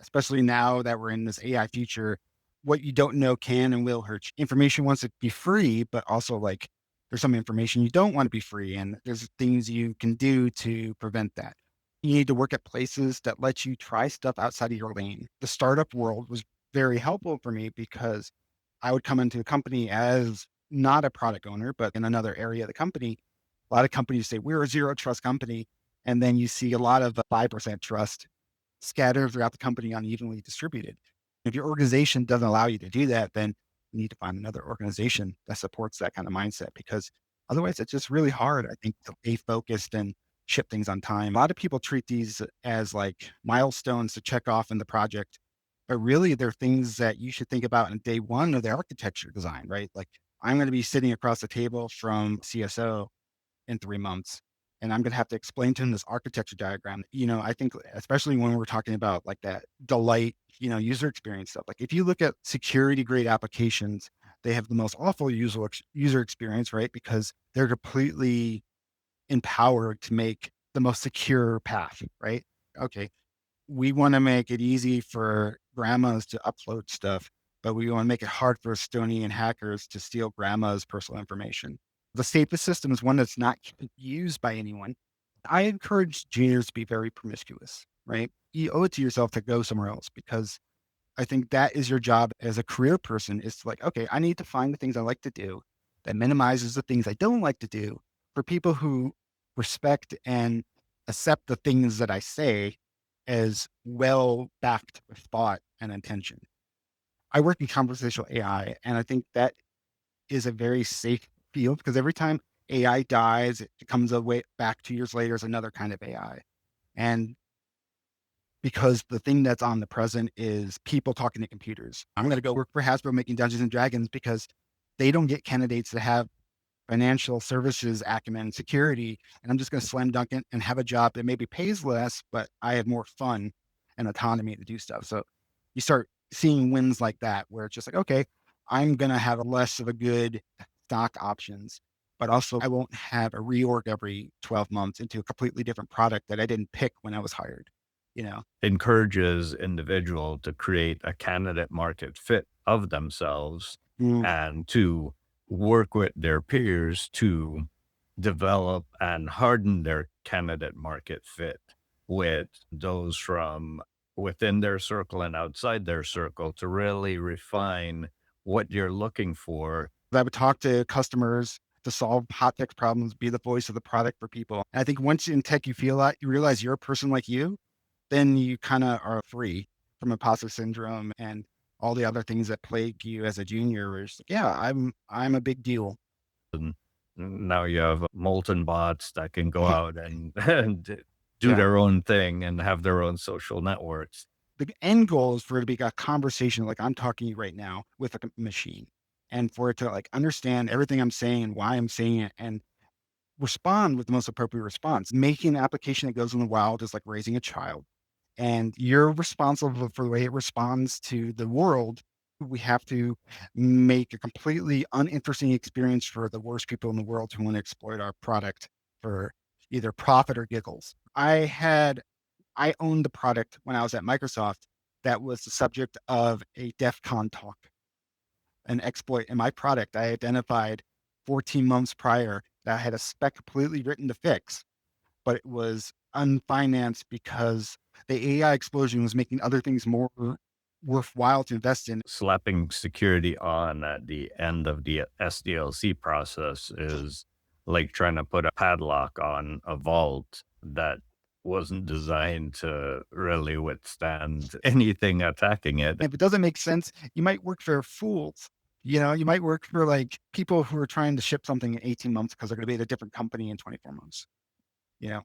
especially now that we're in this AI future, what you don't know can and will hurt you. Information wants to be free, but also like there's some information you don't want to be free. And there's things you can do to prevent that. You need to work at places that let you try stuff outside of your lane. The startup world was very helpful for me because I would come into a company as not a product owner, but in another area of the company. A lot of companies say we're a zero trust company. And then you see a lot of 5% trust scattered throughout the company, unevenly distributed. If your organization doesn't allow you to do that, then you need to find another organization that supports that kind of mindset because otherwise it's just really hard, I think, to stay focused and ship things on time. A lot of people treat these as like milestones to check off in the project, but really they're things that you should think about in day one of the architecture design, right? Like I'm going to be sitting across the table from CSO in 3 months. And I'm going to have to explain to him this architecture diagram. I think especially when we're talking about like that delight, user experience stuff. Like if you look at security grade applications, they have the most awful user experience, right? Because they're completely empowered to make the most secure path, right? Okay. We want to make it easy for grandmas to upload stuff, but we want to make it hard for Estonian hackers to steal grandma's personal information. The safest system is one that's not used by anyone. I encourage juniors to be very promiscuous, right? You owe it to yourself to go somewhere else because I think that is your job as a career person is to like, okay, I need to find the things I like to do that minimizes the things I don't like to do for people who respect and accept the things that I say as well backed with thought and intention. I work in conversational AI, and I think that is a very safe field because every time AI dies, it comes away back 2 years later as another kind of AI. And because the thing that's on the present is people talking to computers. I'm going to go work for Hasbro making Dungeons and Dragons because they don't get candidates that have financial services acumen, security, and I'm just going to slam dunk it and have a job that maybe pays less, but I have more fun and autonomy to do stuff. So you start seeing wins like that where it's just like, okay, I'm going to have less of a good stock options, but also I won't have a reorg every 12 months into a completely different product that I didn't pick when I was hired, you know? Encourages individual to create a candidate market fit of themselves Mm, and to work with their peers to develop and harden their candidate market fit with those from within their circle and outside their circle to really refine what you're looking for. I would talk to customers to solve hot tech problems, be the voice of the product for people. And I think once in tech, you feel that you realize you're a person like you, then you kind of are free from imposter syndrome and all the other things that plague you as a junior. Where it's like, yeah, I'm a big deal. And now you have molten bots that can go out and, and do Yeah. their own thing and have their own social networks. The end goal is for it to be a conversation like I'm talking to you right now with a machine and for it to like understand everything I'm saying and why I'm saying it and respond with the most appropriate response. Making an application that goes in the wild is like raising a child and you're responsible for the way it responds to the world. We have to make a completely uninteresting experience for the worst people in the world who want to exploit our product for either profit or giggles. I owned the product when I was at Microsoft that was the subject of a DEF CON talk, an exploit in my product. I identified 14 months prior that I had a spec completely written to fix, but it was unfinanced because the AI explosion was making other things more worthwhile to invest in. Slapping security on at the end of the SDLC process is like trying to put a padlock on a vault that wasn't designed to really withstand anything attacking it. If it doesn't make sense, you might work for fools. You might work for like people who are trying to ship something in 18 months because they're going to be at a different company in 24 months. You know,